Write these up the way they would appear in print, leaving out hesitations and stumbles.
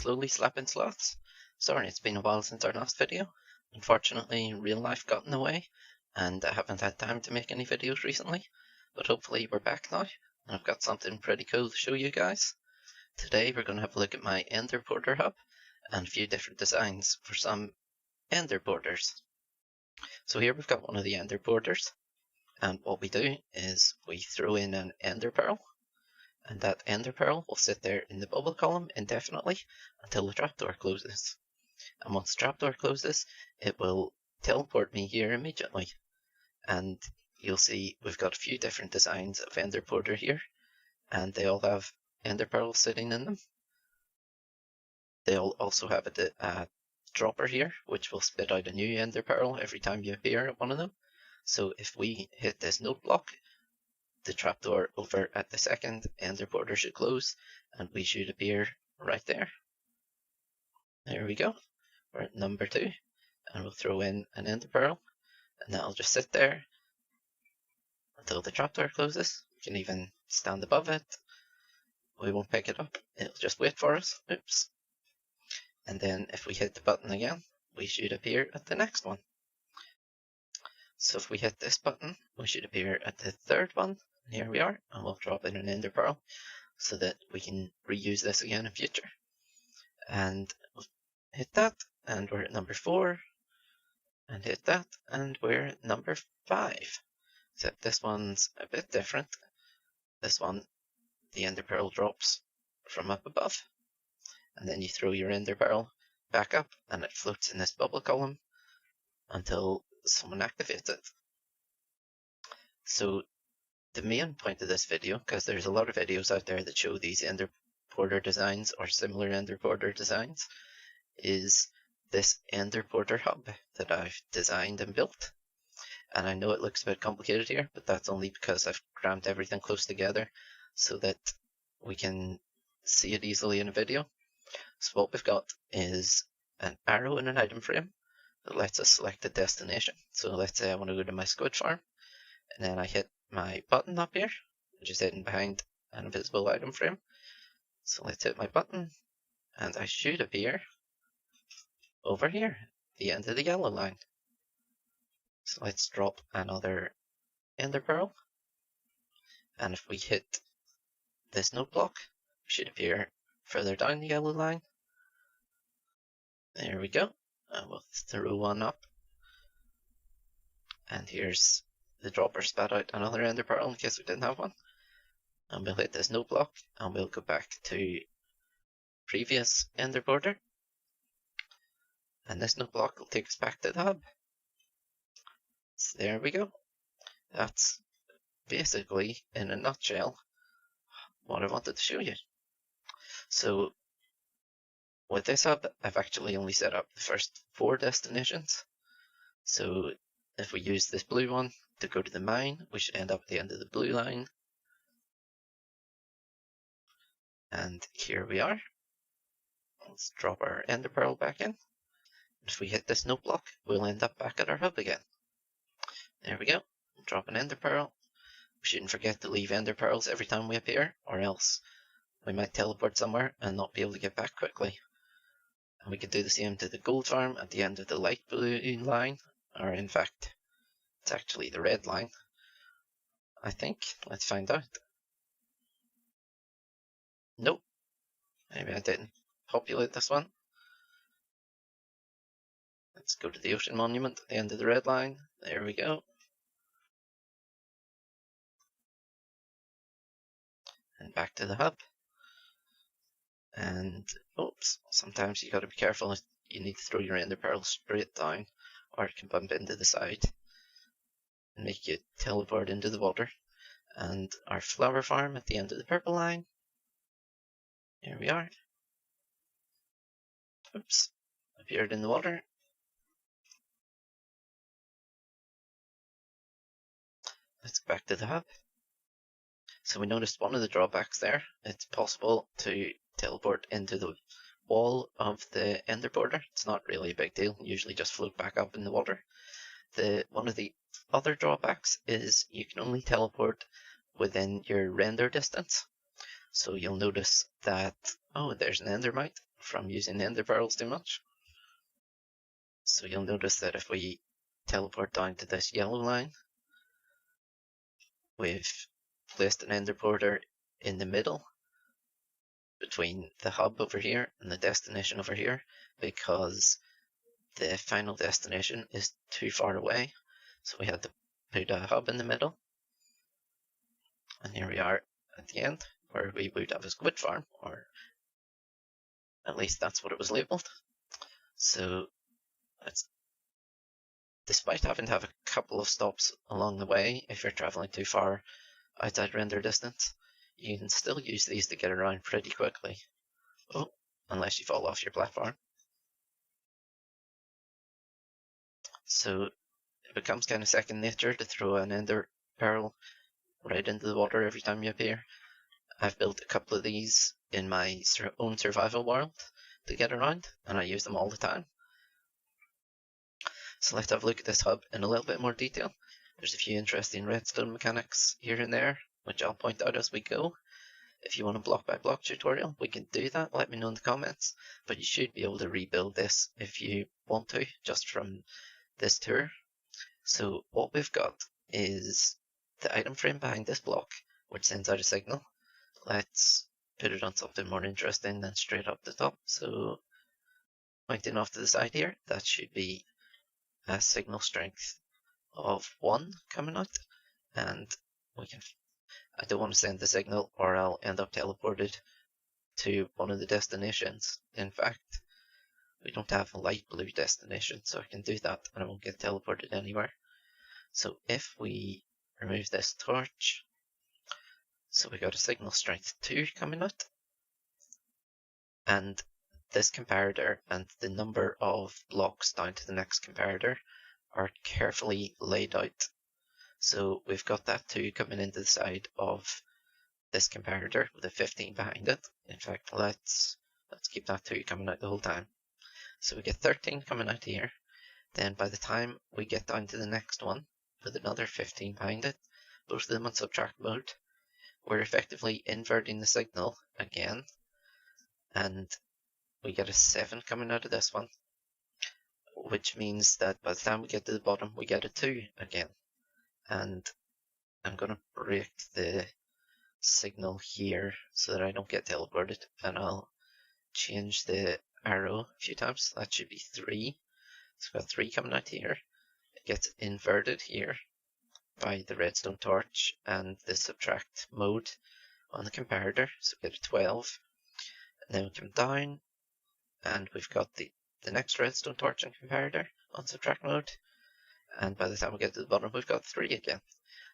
slowly slapping slots. Sorry, it's been a while since our last video. Unfortunately, real life got in the way, and I haven't had time to make any videos recently, but hopefully we're back now, and I've got something pretty cool to show you guys. Today we're going to have a look at my EnderPorter Hub, and a few different designs for some EnderPorters. So here we've got one of the EnderPorters, and what we do is we throw in an Ender Pearl, and that Ender Pearl will sit there in the bubble column indefinitely until the trapdoor closes. And once the trapdoor closes, it will teleport me here immediately. And you'll see we've got a few different designs of EnderPorter here, and they all have Ender Pearls sitting in them. They'll also have a dropper here, which will spit out a new Ender Pearl every time you appear at one of them. So if we hit this note block, the trapdoor over at the second EnderPorter should close, and we should appear right there. There we go. We're at number 2, and we'll throw in an Ender Pearl, and that'll just sit there until the trapdoor closes. We can even stand above it. We won't pick it up. It'll just wait for us. Oops. And then if we hit the button again, we should appear at the next one. So if we hit this button, we should appear at the third one. And here we are, and we'll drop in an Ender Pearl so that we can reuse this again in future. And we'll hit that, and we're at number 4. And hit that, and we're at number 5. Except this one's a bit different. This one, the Ender Pearl drops from up above. And then you throw your Ender Pearl back up, and it floats in this bubble column until someone activates it. So the main point of this video, because there's a lot of videos out there that show these EnderPorter designs or similar EnderPorter designs, is this EnderPorter Hub that I've designed and built. And I know it looks a bit complicated here, but that's only because I've crammed everything close together so that we can see it easily in a video. So what we've got is an arrow in an item frame that lets us select a destination. So let's say I want to go to my squid farm, and then I hit my button up here, which is hidden behind an invisible item frame. So let's hit my button, and I should appear over here, the end of the yellow line. So let's drop another Ender Pearl, and if we hit this note block, we should appear further down the yellow line. There we go. And we'll throw one up, and here's the dropper spat out another Ender Pearl in case we didn't have one. And we'll hit this note block, and we'll go back to previous EnderPorter, and this note block will take us back to the hub. So there we go. That's basically, in a nutshell, what I wanted to show you. So with this hub, I've actually only set up the first 4 destinations. So if we use this blue one to go to the mine, we should end up at the end of the blue line. And here we are. Let's drop our Ender Pearl back in. If we hit this note block, we'll end up back at our hub again. There we go. Drop an Ender Pearl. We shouldn't forget to leave Ender Pearls every time we appear, or else we might teleport somewhere and not be able to get back quickly. And we could do the same to the gold farm at the end of the light blue line, or in fact, it's actually the red line, I think. Let's find out. Nope. Maybe I didn't populate this one. Let's go to the ocean monument at the end of the red line. There we go. And back to the hub. And oops, sometimes you gotta be careful. You need to throw your Ender Pearl straight down, or it can bump into the side and make you teleport into the water. And our flower farm at the end of the purple line. Here we are. Oops, appeared in the water. Let's go back to the hub. So we noticed one of the drawbacks there. It's possible to teleport into the wall of the EnderPorter. It's not really a big deal. You usually just float back up in the water. One of the other drawbacks is you can only teleport within your render distance. So you'll notice that, oh, there's an endermite, from using the ender pearls too much. So you'll notice that if we teleport down to this yellow line, we've placed an EnderPorter in the middle between the hub over here and the destination over here, because the final destination is too far away. So we had to put a hub in the middle. And here we are at the end, where we would have a squid farm, or at least that's what it was labelled. So despite having to have a couple of stops along the way, if you're traveling too far outside render distance, you can still use these to get around pretty quickly. Oh, unless you fall off your platform. So it becomes kind of second nature to throw an ender pearl right into the water every time you appear. I've built a couple of these in my own survival world to get around, and I use them all the time. So let's have a look at this hub in a little bit more detail. There's a few interesting redstone mechanics here and there, which I'll point out as we go. If you want a block by block tutorial, we can do that. Let me know in the comments. But you should be able to rebuild this if you want to, just from this tour. So what we've got is the item frame behind this block, which sends out a signal. Let's put it on something more interesting than straight up the top. So pointing off to the side here, that should be a signal strength of 1 coming out, and I don't want to send the signal or I'll end up teleported to one of the destinations. In fact, we don't have a light blue destination, so I can do that and I won't get teleported anywhere. So if we remove this torch, so we got a signal strength 2 coming out, and this comparator and the number of blocks down to the next comparator are carefully laid out. So we've got that 2 coming into the side of this comparator with a 15 behind it. In fact, let's keep that 2 coming out the whole time. So we get 13 coming out here. Then by the time we get down to the next one with another 15 behind it, both of them on subtract mode, we're effectively inverting the signal again, and we get a 7 coming out of this one, which means that by the time we get to the bottom, we get a 2 again. And I'm going to break the signal here so that I don't get teleported, and I'll change the arrow a few times. That should be 3. So we've got 3 coming out here. It gets inverted here by the redstone torch and the subtract mode on the comparator, so we get a 12. And then we come down and we've got the next redstone torch and comparator on subtract mode, and by the time we get to the bottom we've got 3 again.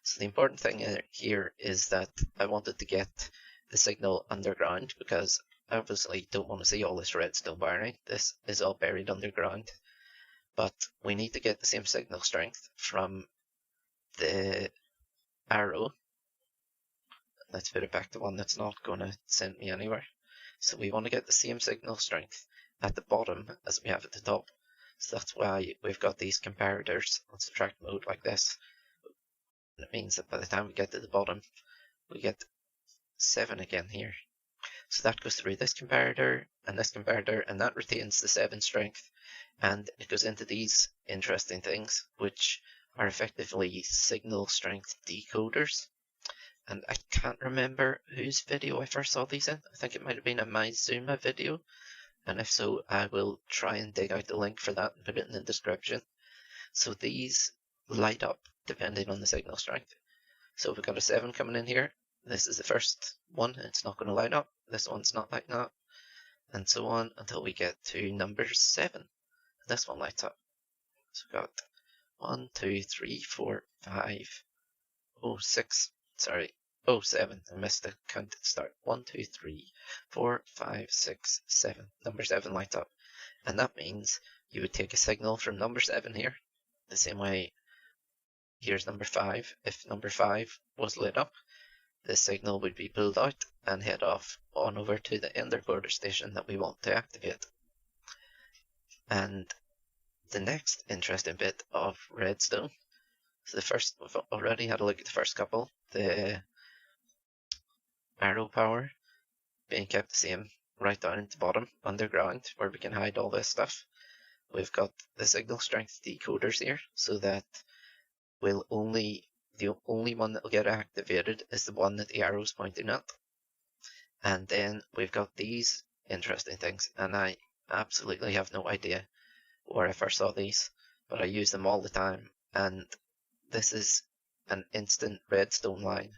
So the important thing here is that I wanted to get the signal underground, because I obviously don't want to see all this redstone wiring. This is all buried underground, but we need to get the same signal strength from the arrow. Let's put it back to one that's not going to send me anywhere. So we want to get the same signal strength at the bottom as we have at the top. So that's why we've got these comparators on subtract mode like this. And it means that by the time we get to the bottom, we get 7 again here. So that goes through this comparator, and that retains the 7 strength, and it goes into these interesting things, which are effectively signal strength decoders. And I can't remember whose video I first saw these in. I think it might have been a MyZuma video, and if so, I will try and dig out the link for that and put it in the description. So these light up depending on the signal strength. So if we've got a 7 coming in here, this is the first one, it's not going to light up. This one's not lighting up, and so on until we get to number 7. And this one lights up. So we've got 1, 2, 3, 4, 5, 6, sorry, 7. I missed the count at the start. 1, 2, 3, 4, 5, 6, 7. Number 7 lights up. And that means you would take a signal from number 7 here, the same way here's number 5. If number 5 was lit up, the signal would be pulled out and head off on over to the EnderPorter station that we want to activate. And the next interesting bit of redstone, so we've already had a look at the first couple, the arrow power being kept the same right down at the bottom, underground, where we can hide all this stuff, we've got the signal strength decoders here, so that the only one that will get activated is the one that the arrow's pointing at. And then we've got these interesting things, and I absolutely have no idea where I first saw these, but I use them all the time, and this is an instant redstone line.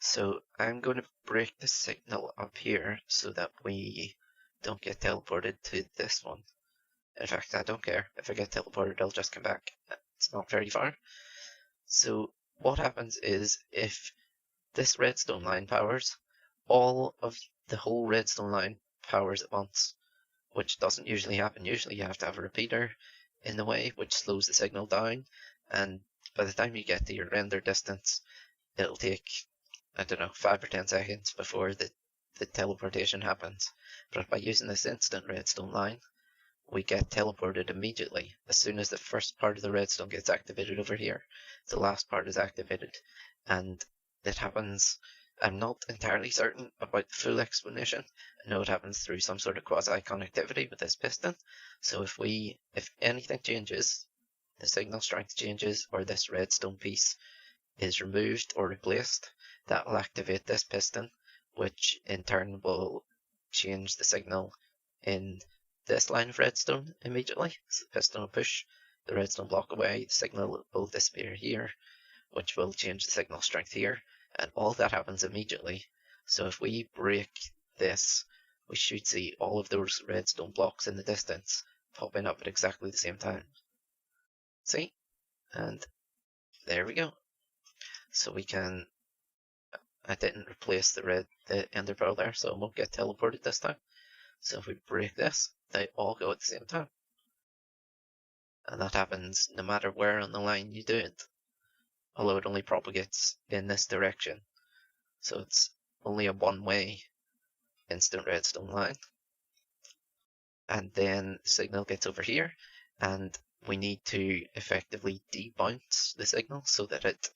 So I'm going to break the signal up here so that we don't get teleported to this one. In fact, I don't care. If I get teleported, I'll just come back. It's not very far. So what happens is, if this redstone line powers, the whole redstone line powers at once, which doesn't usually happen. Usually you have to have a repeater in the way, which slows the signal down, and by the time you get to your render distance, it'll take, I don't know, 5 or 10 seconds before the teleportation happens. But by using this instant redstone line, we get teleported immediately. As soon as the first part of the redstone gets activated over here, the last part is activated. And it happens, I'm not entirely certain about the full explanation. I know it happens through some sort of quasi-connectivity with this piston. So if anything changes, the signal strength changes, or this redstone piece is removed or replaced, that will activate this piston, which in turn will change the signal in this line of redstone immediately. So the piston will push the redstone block away, the signal will disappear here, which will change the signal strength here, and all that happens immediately. So if we break this, we should see all of those redstone blocks in the distance popping up at exactly the same time. See? And there we go. So we can, I didn't replace the ender pearl there, so it won't get teleported this time. So if we break this, they all go at the same time. And that happens no matter where on the line you do it, although it only propagates in this direction. So it's only a one-way instant redstone line. And then the signal gets over here, and we need to effectively debounce the signal so that it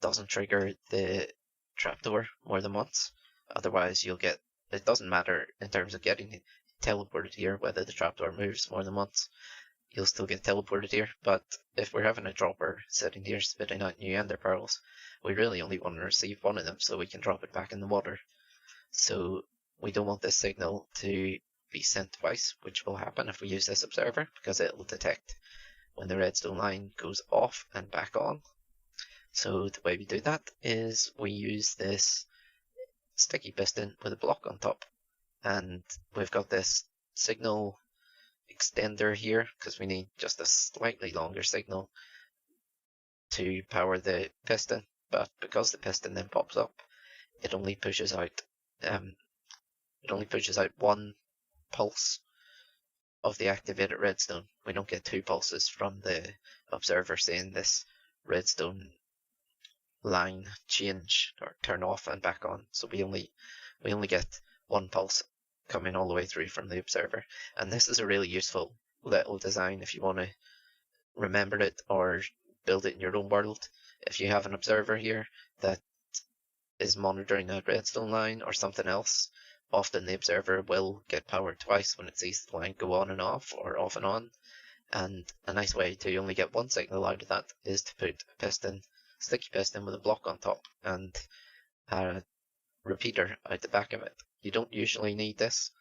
doesn't trigger the trapdoor more than once. Otherwise it doesn't matter in terms of getting teleported here whether the trapdoor moves more than once. You'll still get teleported here, but if we're having a dropper sitting here spitting out new ender pearls, we really only want to receive one of them so we can drop it back in the water. So we don't want this signal to be sent twice, which will happen if we use this observer, because it will detect when the redstone line goes off and back on. So the way we do that is we use this sticky piston with a block on top, and we've got this signal extender here because we need just a slightly longer signal to power the piston, but because the piston then pops up, it only pushes out one pulse of the activated redstone. We don't get 2 pulses from the observer saying this redstone line change or turn off and back on. So we only get 1 pulse coming all the way through from the observer. And this is a really useful little design if you want to remember it or build it in your own world. If you have an observer here that is monitoring a redstone line or something else, often the observer will get powered twice when it sees the line go on and off or off and on. And a nice way to only get 1 signal out of that is to put a sticky piston with a block on top and a repeater out the back of it. You don't usually need this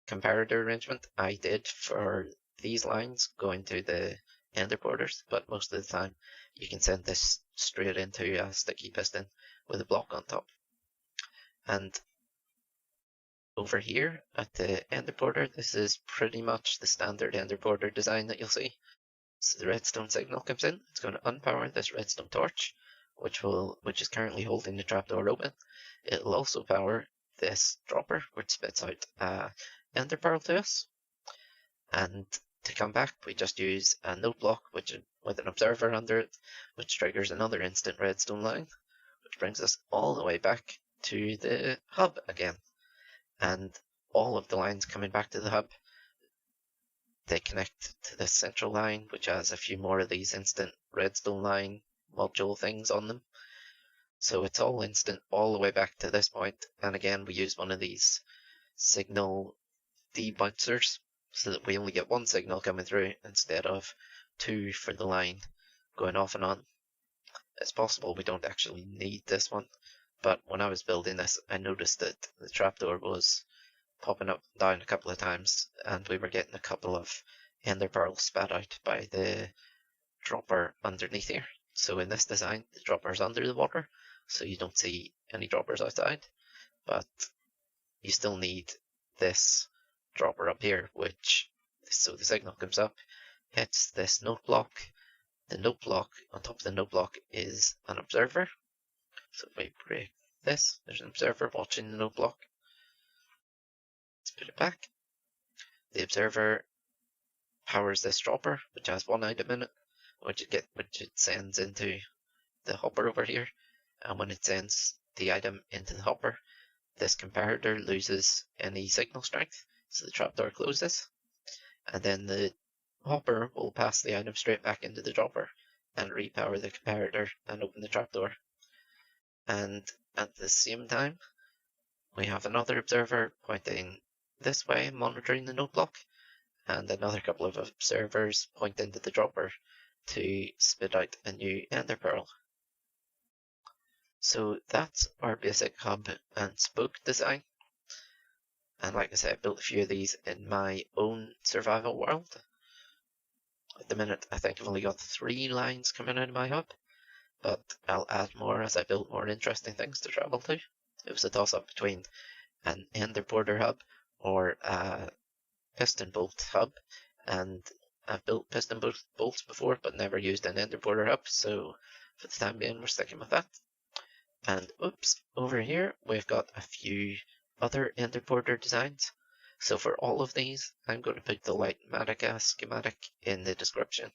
comparator arrangement. I did for these lines going to the EnderPorters, but most of the time you can send this straight into a sticky piston with a block on top. And over here at the EnderPorter, this is pretty much the standard EnderPorter design that you'll see. So the redstone signal comes in, it's going to unpower this redstone torch, which is currently holding the trapdoor open. It'll also power this dropper, which spits out ender pearl to us. And to come back, we just use a node block with an observer under it, which triggers another instant redstone line, which brings us all the way back to the hub again. And all of the lines coming back to the hub, they connect to the central line, which has a few more of these instant redstone line module things on them. So it's all instant all the way back to this point. And again, we use one of these signal debouncers so that we only get one signal coming through instead of two for the line going off and on. It's possible we don't actually need this one, but when I was building this, I noticed that the trapdoor was popping up and down a couple of times, and we were getting a couple of ender pearls spat out by the dropper underneath here. So in this design, the dropper is under the water, so you don't see any droppers outside, but you still need this dropper up here, which, so the signal comes up, hits this note block. The note block, on top of the note block is an observer. So if we break this, there's an observer watching the note block. Let's put it back. The observer powers this dropper, which has one item in it, which it sends into the hopper over here. And when it sends the item into the hopper, this comparator loses any signal strength, so the trapdoor closes. And then the hopper will pass the item straight back into the dropper and repower the comparator and open the trapdoor. And at the same time, we have another observer pointing this way, monitoring the note block, and another couple of observers pointing to the dropper to spit out a new ender pearl. So that's our basic hub and spoke design. And like I said, I built a few of these in my own survival world. At the minute, I think I've only got 3 lines coming out of my hub, but I'll add more as I build more interesting things to travel to. It was a toss-up between an EnderPorter Hub or a piston bolt hub, and I've built piston bolts before, but never used an EnderPorter Hub, so for the time being, we're sticking with that. And oops, over here, we've got a few other EnderPorter designs. So for all of these, I'm going to put the Litematica schematic in the description,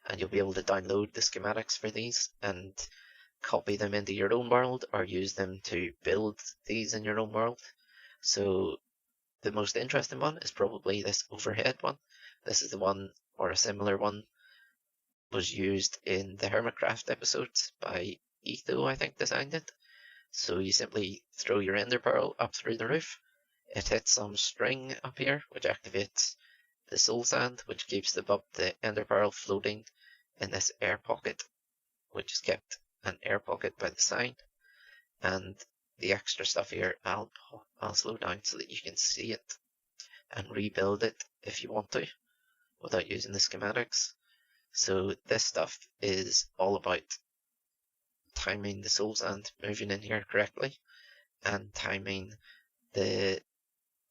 and you'll be able to download the schematics for these and copy them into your own world or use them to build these in your own world. So the most interesting one is probably this overhead one. This is the one, or a similar one, was used in the Hermitcraft episodes by Etho, I think, designed it. So you simply throw your ender pearl up through the roof. It hits some string up here, which activates the soul sand, which keeps the ender pearl floating in this air pocket, which is kept an air pocket by the sign. And the extra stuff here, I'll slow down so that you can see it and rebuild it if you want to, without using the schematics. So this stuff is all about timing the soul sand moving in here correctly and timing the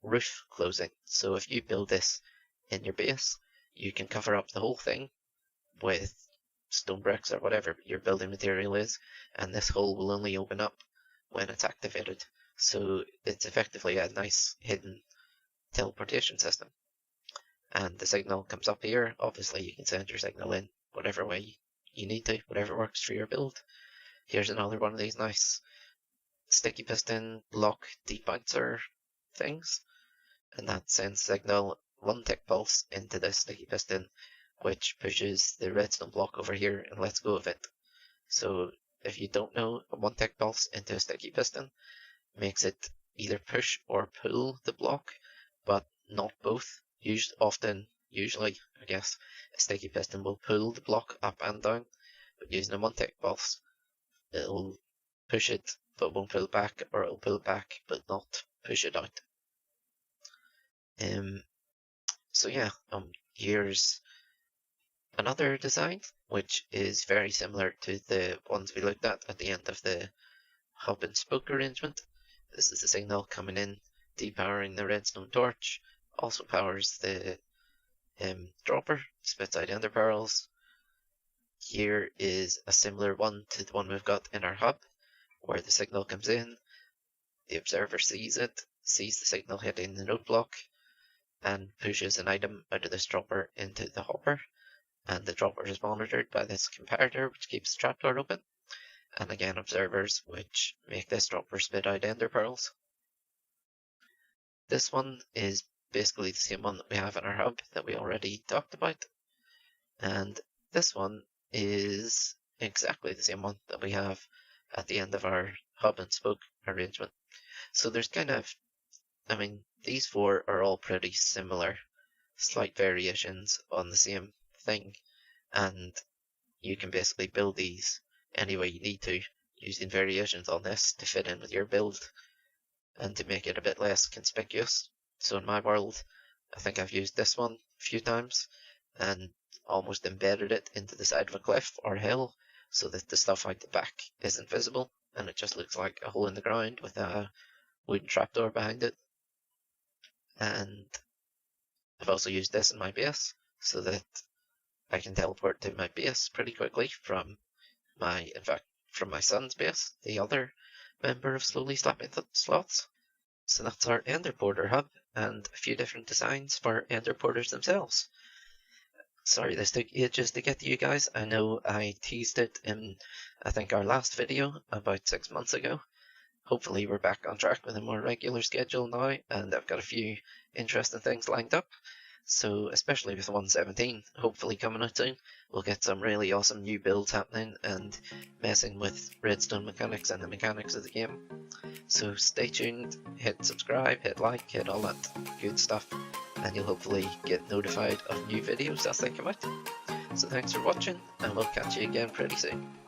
roof closing. So if you build this in your base, you can cover up the whole thing with stone bricks or whatever your building material is, and this hole will only open up when it's activated. So it's effectively a nice hidden teleportation system. And the signal comes up here. Obviously you can send your signal in whatever way you need to, whatever works for your build. Here's another one of these nice sticky piston block debouncer things, and that sends signal 1 tick pulse into this sticky piston, which pushes the redstone block over here and lets go of it. So if you don't know, a 1 tick pulse into a sticky piston makes it either push or pull the block, but not both. Usually, I guess, a sticky piston will pull the block up and down, but using a 1 tick pulse, it'll push it but won't pull back, or it'll pull back but not push it out. So yeah, here's another design which is very similar to the ones we looked at the end of the hub and spoke arrangement. This is the signal coming in, depowering the redstone torch, also powers the dropper, spits out ender pearls. Here is a similar one to the one we've got in our hub, where the signal comes in, the observer sees it, sees the signal hitting the note block, and pushes an item out of this dropper into the hopper, and the dropper is monitored by this comparator, which keeps the trapdoor open, and again observers, which make this dropper spit out ender pearls. This one is basically the same one that we have in our hub that we already talked about, and this one is exactly the same one that we have at the end of our hub and spoke arrangement. So there's kind of I mean, these four are all pretty similar, slight variations on the same thing, and you can basically build these any way you need to, using variations on this to fit in with your build and to make it a bit less conspicuous. So in my world, I think I've used this one a few times and almost embedded it into the side of a cliff or hill so that the stuff out the back isn't visible and it just looks like a hole in the ground with a wooden trapdoor behind it. And I've also used this in my base so that I can teleport to my base pretty quickly from my son's base, the other member of Slowly Slapping Slots. So that's our EnderPorter Hub and a few different designs for EnderPorters themselves. Sorry this took ages to get to you guys. I know I teased it in, I think, our last video about 6 months ago. Hopefully we're back on track with a more regular schedule now, and I've got a few interesting things lined up. So especially with 1.17 hopefully coming out soon, we'll get some really awesome new builds happening and messing with Redstone Mechanics and the mechanics of the game. So stay tuned, hit subscribe, hit like, hit all that good stuff, and you'll hopefully get notified of new videos as they come out. So thanks for watching, and we'll catch you again pretty soon.